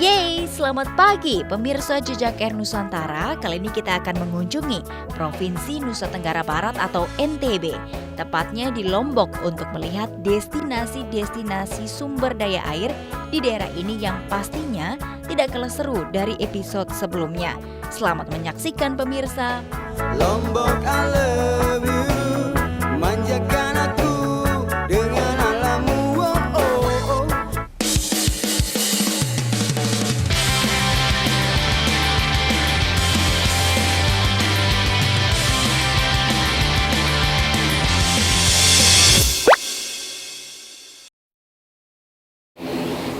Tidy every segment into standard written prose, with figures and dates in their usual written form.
Yeay, selamat pagi pemirsa Jejak Air Nusantara. Kali ini kita akan mengunjungi Provinsi Nusa Tenggara Barat atau NTB. Tepatnya di Lombok untuk melihat destinasi-destinasi sumber daya air di daerah ini yang pastinya tidak kalah seru dari episode sebelumnya. Selamat menyaksikan pemirsa. Lombok, I love you, manjakan aku dengan alammu. Oh, oh, oh.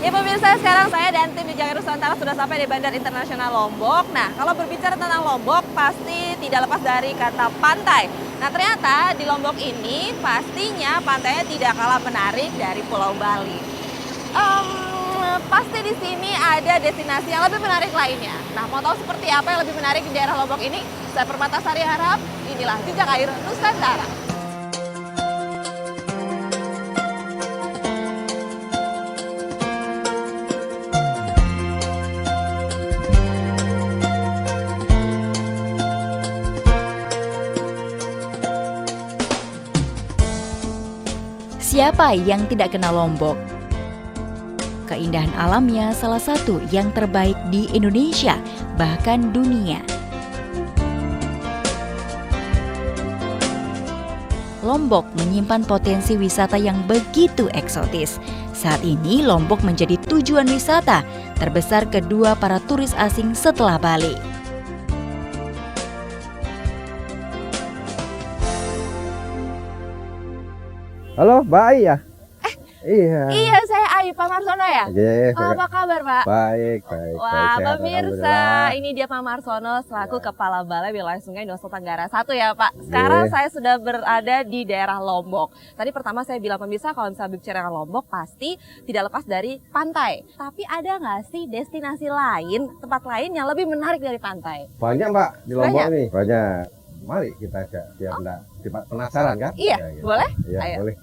Ya pemirsa, sekarang saya dan tim Jejak Air Nusantara sudah sampai di Bandara Internasional Lombok. Nah, kalau berbicara tentang Lombok, pasti tidak lepas dari kata pantai. Nah, ternyata di Lombok ini pastinya pantainya tidak kalah menarik dari Pulau Bali. Pasti di sini ada destinasi yang lebih menarik lainnya. Nah, mau tahu seperti apa yang lebih menarik di daerah Lombok ini? Saya Permatasari harap inilah Jejak Air Nusantara. Siapa yang tidak kenal Lombok? Keindahan alamnya salah satu yang terbaik di Indonesia, bahkan dunia. Lombok menyimpan potensi wisata yang begitu eksotis. Saat ini Lombok menjadi tujuan wisata terbesar kedua para turis asing setelah Bali. Halo, Mbak Ai ya? Iya. Iya, saya Ayu, Pak Marsono ya? Iya. Apa kabar, Pak? Baik. Wah, Sehat, pemirsa, alhamdulillah. ini dia Pak Marsono selaku Kepala Balai Wilayah Sungai Nusa Tenggara 1 ya Pak. Sekarang saya sudah berada di daerah Lombok. Tadi pertama saya bilang pemirsa kalau misalnya bicara Lombok pasti tidak lepas dari pantai. Tapi ada nggak sih destinasi lain, tempat lain yang lebih menarik dari pantai? Banyak Mbak di Lombok Banyak? nih. Banyak. Mari kita ajak biar enggak penasaran kan? Iya, Ya, gitu. boleh? Iya, Ayo. boleh.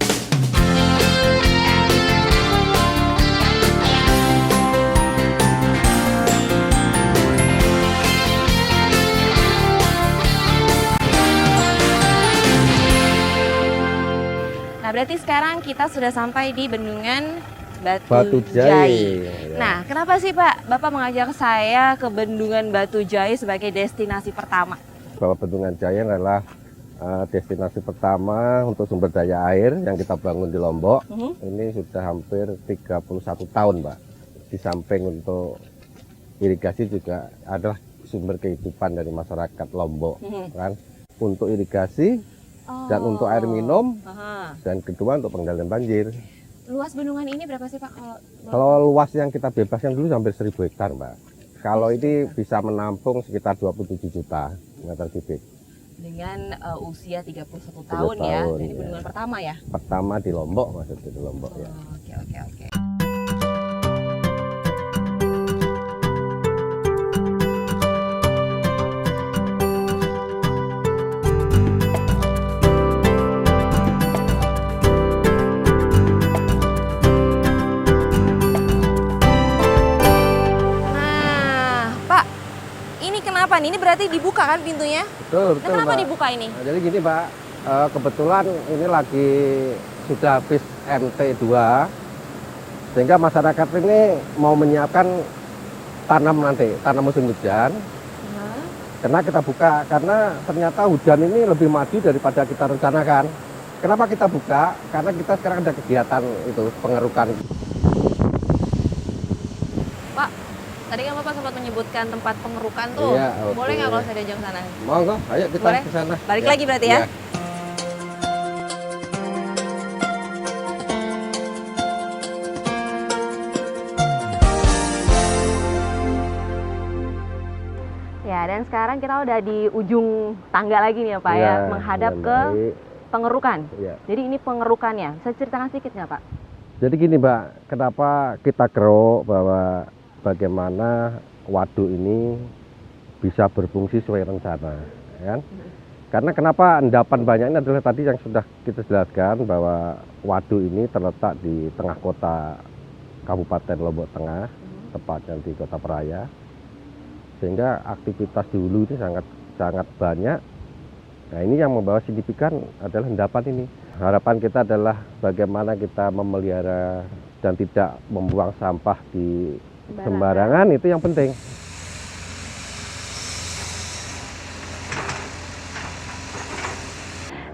Nah, berarti sekarang kita sudah sampai di Bendungan Batu Batu Jai. Jai. Ya. Nah, kenapa sih Pak Bapak mengajak saya ke Bendungan Batu Jai sebagai destinasi pertama? Bahwa Bendungan Jaya adalah destinasi pertama untuk sumber daya air yang kita bangun di Lombok. Ini sudah hampir 31 tahun, Mbak. Di samping untuk irigasi juga adalah sumber kehidupan dari masyarakat Lombok, kan? Untuk irigasi dan untuk air minum, dan kedua untuk pengendalian banjir. Luas bendungan ini berapa sih Pak? Kalau luas yang kita bebaskan dulu hampir 1000 hektar, Mbak. Kalau ini bisa menampung sekitar 27 juta meter kubik. Dengan usia 31 tahun ya, tahun, ini ya. bendungan pertama ya? Pertama di Lombok, maksudnya di Lombok ya. Oke. Nah, Pak, ini kenapa nih? Ini berarti dibuka kan pintunya? Betul, Nah, kenapa Mbak. dibuka ini? Nah, jadi gini, Mbak, kebetulan ini lagi sudah habis MT2, sehingga masyarakat ini mau menyiapkan tanam nanti, tanam musim hujan. Karena kita buka, karena ternyata hujan ini lebih maju daripada kita rencanakan. Kenapa kita buka? Karena kita sekarang ada kegiatan itu, pengerukan. Pak, tadi kan Bapak sempat menyebutkan tempat pengerukan tuh. Iya, oke. Boleh nggak kalau saya diajak ke sana? Monggo, ayo kita Boleh? ke sana. Balik Ya, lagi berarti ya? ya. Ya, dan sekarang kita udah di ujung tangga lagi nih ya Pak ya, Ya, menghadap dengan ke baik. pengerukan. Ya. Jadi ini pengerukannya, bisa ceritakan sedikit nggak Pak? Jadi gini, Mbak, kenapa kita keruk bahwa bagaimana waduk ini bisa berfungsi sesuai rencana, ya kan? Karena kenapa endapan banyak ini adalah tadi yang sudah kita jelaskan bahwa waduk ini terletak di tengah kota Kabupaten Lombok Tengah, tepatnya di Kota Peraya. Sehingga aktivitas di hulu ini sangat banyak. Nah, ini yang membawa signifikan adalah endapan ini. Harapan kita adalah bagaimana kita memelihara dan tidak membuang sampah di sembarangan, itu yang penting.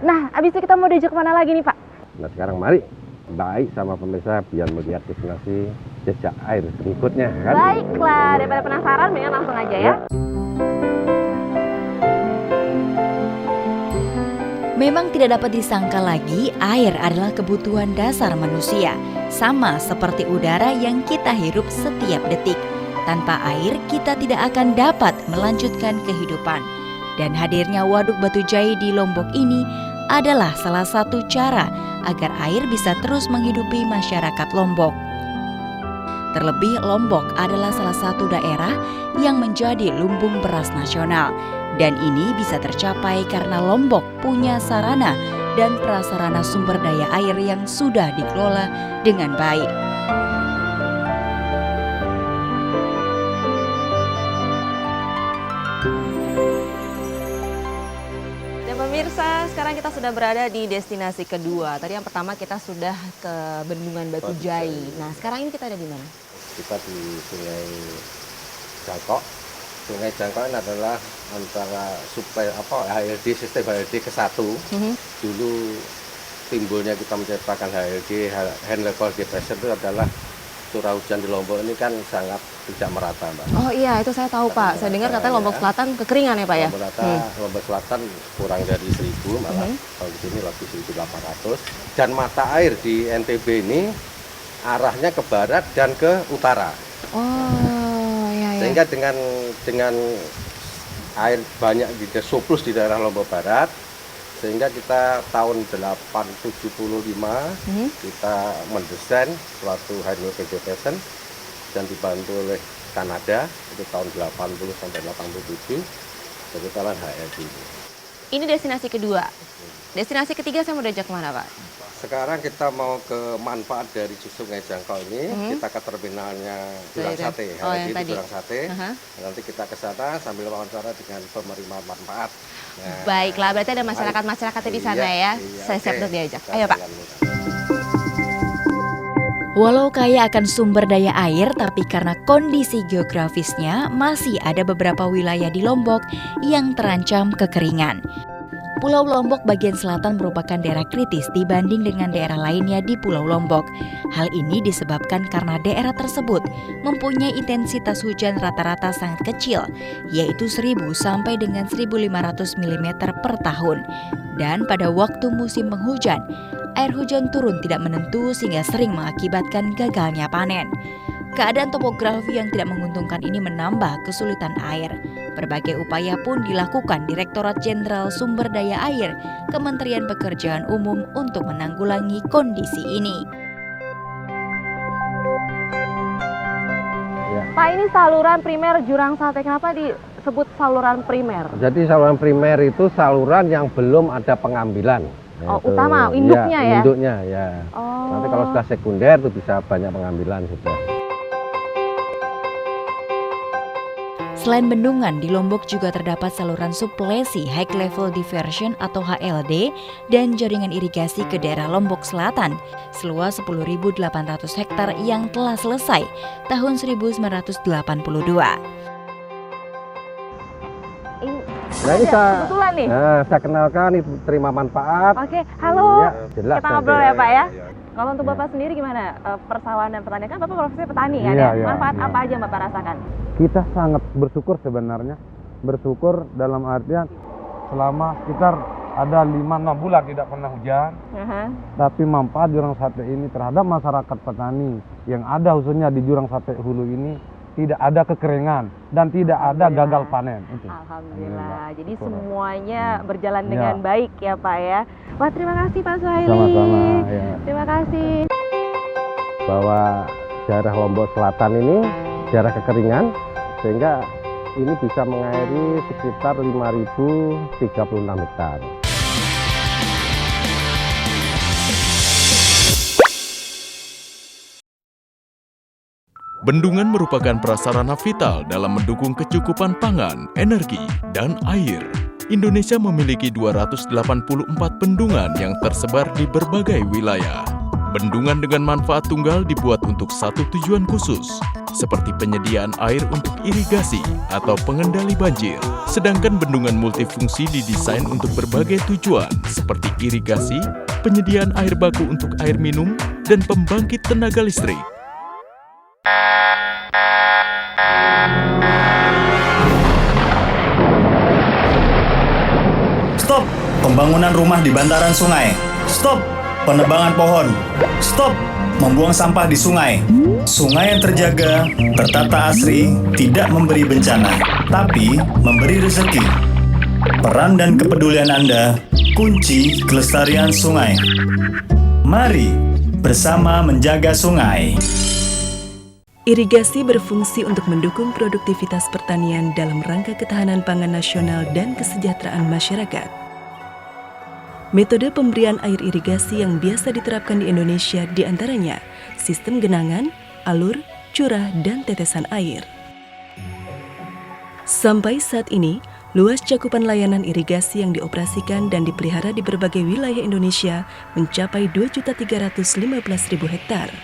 Nah, abis itu kita mau diajak kemana lagi nih Pak? Nah, sekarang mari baik sama pemirsa biar melihat destinasi jejak air berikutnya kan. Baiklah, daripada penasaran mendingan langsung aja ya. Memang tidak dapat disangka lagi, air adalah kebutuhan dasar manusia, sama seperti udara yang kita hirup setiap detik. Tanpa air, kita tidak akan dapat melanjutkan kehidupan. Dan hadirnya Waduk Batu Jai di Lombok ini adalah salah satu cara agar air bisa terus menghidupi masyarakat Lombok. Terlebih, Lombok adalah salah satu daerah yang menjadi lumbung beras nasional. Dan ini bisa tercapai karena Lombok punya sarana dan prasarana sumber daya air yang sudah dikelola dengan baik. Dan pemirsa, sekarang kita sudah berada di destinasi kedua. Tadi yang pertama kita sudah ke Bendungan Batu Jai. Nah, sekarang ini kita ada di mana? Kita di Sungai Jangkok. Sungai Jangkok ini adalah antara suplai HLD, sistem HLD ke-1. Dulu timbulnya kita menciptakan HLD, hand level depression, itu adalah curah hujan di Lombok ini kan sangat tidak merata, Mbak. Oh iya, itu saya tahu Pak. Saya dengar katanya Lombok Selatan kekeringan ya Pak ya? Lombok Selatan kurang dari 1.000 malah. Kalau di sini lebih 1.800. Dan mata air di NTB ini arahnya ke barat dan ke utara. Oh iya. Sehingga dengan air banyak di surplus di daerah Lombok Barat, sehingga kita tahun 875 kita mendesain suatu hydroelectric depression dan dibantu oleh Kanada itu tahun 80 sampai 87 jadi talan HLD. Ini destinasi kedua. Destinasi ketiga saya mau diajak kemana Pak? Sekarang kita mau ke manfaat dari Sungai Jangkau ini, kita ke terminalnya Jurang Sate, HLD itu Jurang Sate. Nanti kita ke sana sambil wawancara dengan penerima manfaat. Nah, baiklah, berarti ada masyarakat-masyarakatnya di sana ya. Saya siap untuk diajak. Ayo Pak. Walau kaya akan sumber daya air, tapi karena kondisi geografisnya masih ada beberapa wilayah di Lombok yang terancam kekeringan. Pulau Lombok bagian selatan merupakan daerah kritis dibanding dengan daerah lainnya di Pulau Lombok. Hal ini disebabkan karena daerah tersebut mempunyai intensitas hujan rata-rata sangat kecil, yaitu 1.000 sampai dengan 1.500 mm per tahun. Dan pada waktu musim penghujan, air hujan turun tidak menentu sehingga sering mengakibatkan gagalnya panen. Keadaan topografi yang tidak menguntungkan ini menambah kesulitan air. Berbagai upaya pun dilakukan Direktorat Jenderal Sumber Daya Air Kementerian Pekerjaan Umum untuk menanggulangi kondisi ini. Ya. Pak, ini saluran primer Jurang Sate, kenapa disebut saluran primer? Jadi saluran primer itu saluran yang belum ada pengambilan. Oh, utama, induknya ya? Induknya ya. Oh. Nanti kalau sudah sekunder itu bisa banyak pengambilan sudah. Selain bendungan, di Lombok juga terdapat saluran suplesi High Level Diversion atau HLD dan jaringan irigasi ke daerah Lombok Selatan seluas 10.800 hektar yang telah selesai tahun 1982. Nah, ini kebetulan nih. Saya kenalkan, ini terima manfaat. Oke, halo. Ya, jelas kita ngobrol ya Pak ya. Iya. Kalau untuk Bapak sendiri gimana persawahan dan pertanian, kan Bapak profesinya petani kan Iya, ya? iya, Manfaat iya. apa aja yang Bapak rasakan? Kita sangat bersyukur sebenarnya. Bersyukur dalam artian selama sekitar ada 5-6 bulan tidak pernah hujan. Tapi manfaat Jurang Sate ini terhadap masyarakat petani yang ada khususnya di Jurang Sate Hulu ini tidak ada kekeringan dan tidak ada gagal panen. Itu. Alhamdulillah. Jadi Syukur. semuanya berjalan Ya. dengan baik ya Pak ya. Wah, terima kasih Pak Suhaili. Sama-sama. Ya. Terima kasih. Bahwa daerah Lombok Selatan ini daerah kekeringan, sehingga ini bisa mengairi sekitar 5.036 hektar. Bendungan merupakan prasarana vital dalam mendukung kecukupan pangan, energi, dan air. Indonesia memiliki 284 bendungan yang tersebar di berbagai wilayah. Bendungan dengan manfaat tunggal dibuat untuk satu tujuan khusus, seperti penyediaan air untuk irigasi atau pengendali banjir. Sedangkan bendungan multifungsi didesain untuk berbagai tujuan, seperti irigasi, penyediaan air baku untuk air minum, dan pembangkit tenaga listrik. Stop pembangunan rumah di bantaran sungai. Stop penebangan pohon. Stop membuang sampah di sungai. Sungai yang terjaga, tertata asri, tidak memberi bencana, tapi memberi rezeki. Peran dan kepedulian Anda kunci kelestarian sungai. Mari bersama menjaga sungai. Irigasi berfungsi untuk mendukung produktivitas pertanian dalam rangka ketahanan pangan nasional dan kesejahteraan masyarakat. Metode pemberian air irigasi yang biasa diterapkan di Indonesia diantaranya sistem genangan, alur, curah, dan tetesan air. Sampai saat ini, luas cakupan layanan irigasi yang dioperasikan dan dipelihara di berbagai wilayah Indonesia mencapai 2.315.000 hektar.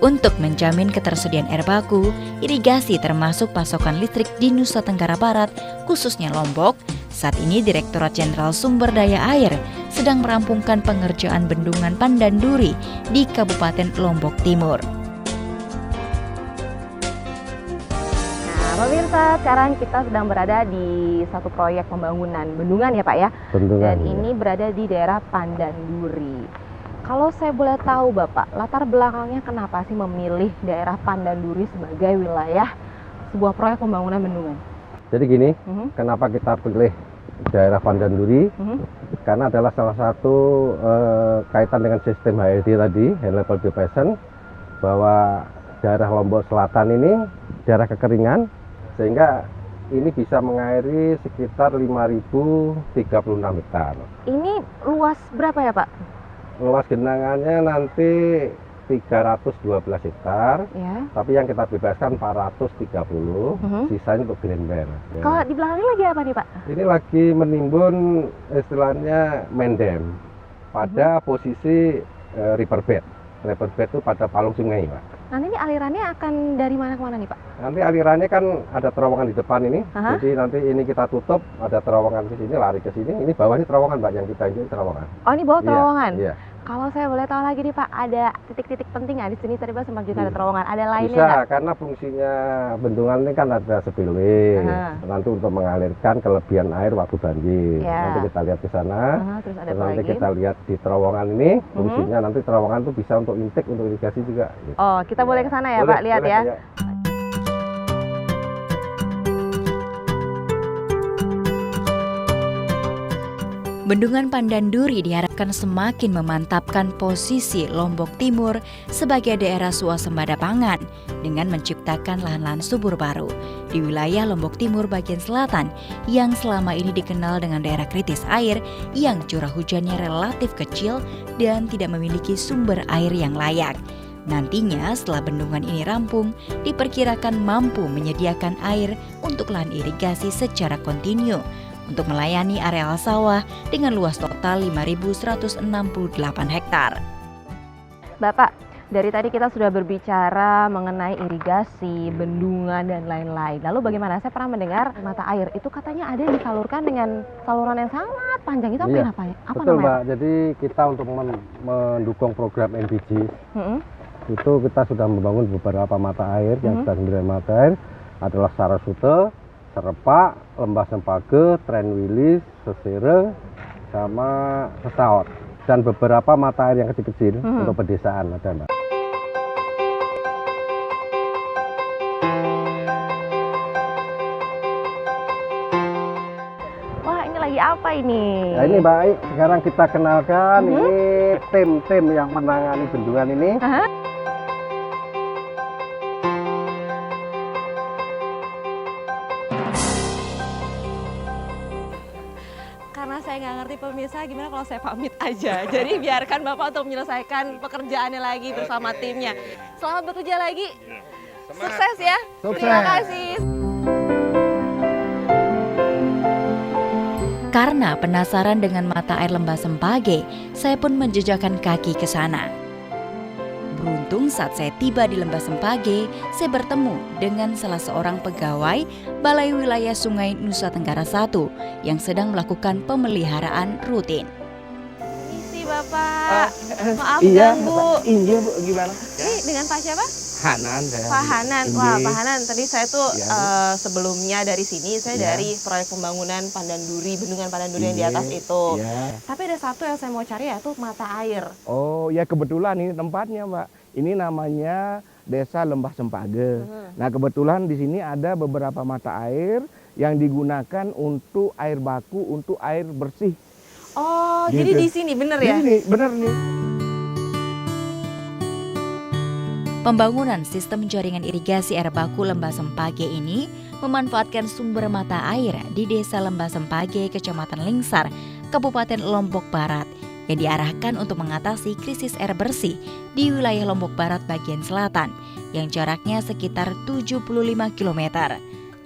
Untuk menjamin ketersediaan air baku, irigasi termasuk pasokan listrik di Nusa Tenggara Barat, khususnya Lombok, saat ini Direktorat Jenderal Sumber Daya Air sedang merampungkan pengerjaan bendungan Pandanduri di Kabupaten Lombok Timur. Nah, pemirsa, sekarang kita sedang berada di satu proyek pembangunan bendungan ya Pak ya? Bendungan, Dan ini berada di daerah Pandanduri. Kalau saya boleh tahu Bapak, latar belakangnya kenapa sih memilih daerah Pandanduri sebagai wilayah sebuah proyek pembangunan bendungan? Jadi gini, kenapa kita pilih daerah Pandanduri? Karena adalah salah satu kaitan dengan sistem HLD tadi, High Level Depression, bahwa daerah Lombok Selatan ini daerah kekeringan, sehingga ini bisa mengairi sekitar 5.036 hektar. Ini luas berapa ya Pak? Luas genangannya nanti 312 hektar, Ya. tapi yang kita bebaskan 430, sisanya untuk green belt. Ya. Kalau di belakangnya lagi apa nih Pak? Ini lagi menimbun istilahnya mendem pada posisi riverbed. Riverbed itu pada palung sungai, Pak. Nanti ini alirannya akan dari mana ke mana nih Pak? Nanti alirannya kan ada terowongan di depan ini, jadi nanti ini kita tutup, ada terowongan ke sini, lari ke sini. Ini bawah ini terowongan, Pak, yang kita ini terowongan. Oh, ini bawah terowongan? Iya. Kalau saya boleh tahu lagi nih Pak, ada titik-titik penting nggak di sini? Tadi Pak sempat juga ada terowongan, ada lainnya Bisa, nggak? karena fungsinya bendungan ini kan ada spillway, nanti untuk mengalirkan kelebihan air waktu banjir. Nanti kita lihat ke sana, Terus ada dan apa nanti lagi? kita lihat di terowongan ini, fungsinya nanti terowongan itu bisa untuk intake, untuk irigasi juga. Gitu. Oh, kita boleh ke sana ya Boleh, Pak, lihat boleh, ya. ya. Bendungan Pandanduri diharapkan semakin memantapkan posisi Lombok Timur sebagai daerah swasembada pangan dengan menciptakan lahan-lahan subur baru di wilayah Lombok Timur bagian selatan yang selama ini dikenal dengan daerah kritis air yang curah hujannya relatif kecil dan tidak memiliki sumber air yang layak. Nantinya setelah bendungan ini rampung, diperkirakan mampu menyediakan air untuk lahan irigasi secara kontinu untuk melayani areal sawah dengan luas total 5.168 hektar. Bapak, dari tadi kita sudah berbicara mengenai irigasi, bendungan, dan lain-lain. Lalu bagaimana? Saya pernah mendengar mata air itu katanya ada yang disalurkan dengan saluran yang sangat panjang. Itu apa, apa ya? Apa betul, namanya? Mbak. Jadi kita untuk mendukung program NBG, itu kita sudah membangun beberapa mata air, yang sudah 9 mata air, adalah Sarasute, Serepak, Lembah Sempage, Tren Wilis, Sesere, sama Sesaot. Dan beberapa mata air yang kecil-kecil untuk pedesaan ada, Mbak. Wah, ini lagi apa ini? Nah, ini baik, sekarang kita kenalkan ini tim-tim yang menangani bendungan ini. saya nggak ngerti pemirsa, gimana kalau saya pamit aja. Jadi biarkan Bapak untuk menyelesaikan pekerjaannya lagi bersama timnya. Selamat bekerja lagi. Sukses ya. Terima kasih. Karena penasaran dengan mata air Lembah Sempage, saya pun menjejakkan kaki ke sana. Beruntung saat saya tiba di Lembah Sempage, saya bertemu dengan salah seorang pegawai Balai Wilayah Sungai Nusa Tenggara I yang sedang melakukan pemeliharaan rutin. Misi Bapak. Maaf Iya, ganggu. iya Bu, gimana? Ini dengan Pak siapa? Hanan saya. Pak Hanan. Iya. Wah, Pak Hanan, tadi saya tuh Iya, sebelumnya dari sini, saya Iya. dari proyek pembangunan Pandanduri, bendungan Pandanduri yang di Iya, atas itu. iya. Tapi ada satu yang saya mau cari, yaitu mata air. Oh ya kebetulan ini tempatnya Mbak. Ini namanya Desa Lembah Sempage. Nah kebetulan di sini ada beberapa mata air yang digunakan untuk air baku, untuk air bersih. Oh, Gitu. jadi di sini bener ya? Ini bener nih. Pembangunan sistem jaringan irigasi air baku Lembah Sempage ini memanfaatkan sumber mata air di Desa Lembah Sempage, Kecamatan Lingsar, Kabupaten Lombok Barat, yang diarahkan untuk mengatasi krisis air bersih di wilayah Lombok Barat bagian selatan yang jaraknya sekitar 75 km.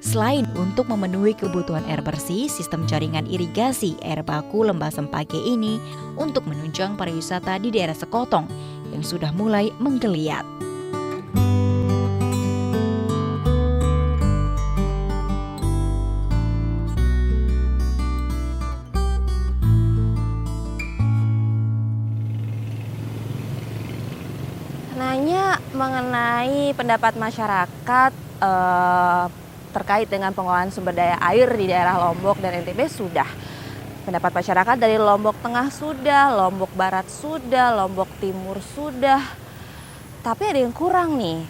Selain untuk memenuhi kebutuhan air bersih, sistem jaringan irigasi air baku Lembah Sempage ini untuk menunjang pariwisata di daerah Sekotong yang sudah mulai menggeliat. Nanya mengenai pendapat masyarakat terkait dengan pengelolaan sumber daya air di daerah Lombok dan NTB sudah. Pendapat masyarakat dari Lombok Tengah sudah, Lombok Barat sudah, Lombok Timur sudah. Tapi ada yang kurang nih.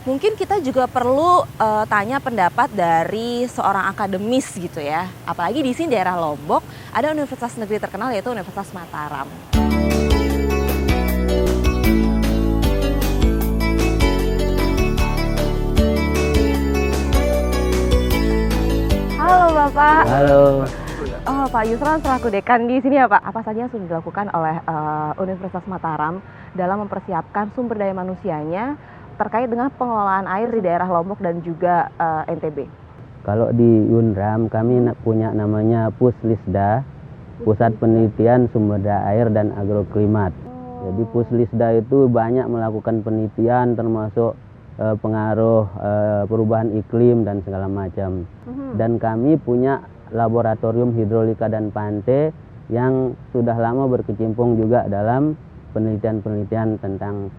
Mungkin kita juga perlu tanya pendapat dari seorang akademis gitu ya. Apalagi di sini daerah Lombok ada universitas negeri terkenal yaitu Universitas Mataram. Halo Bapak. Halo. Oh, Pak Yusran selaku dekan di sini ya Pak. Apa saja yang sudah dilakukan oleh Universitas Mataram dalam mempersiapkan sumber daya manusianya terkait dengan pengelolaan air di daerah Lombok dan juga NTB? Kalau di UNRAM kami punya namanya Puslisda, Pusat Penelitian Sumber Daya Air dan Agroklimat. Jadi Puslisda itu banyak melakukan penelitian termasuk pengaruh perubahan iklim dan segala macam. Dan kami punya laboratorium hidrolika dan pante yang sudah lama berkecimpung juga dalam penelitian-penelitian tentang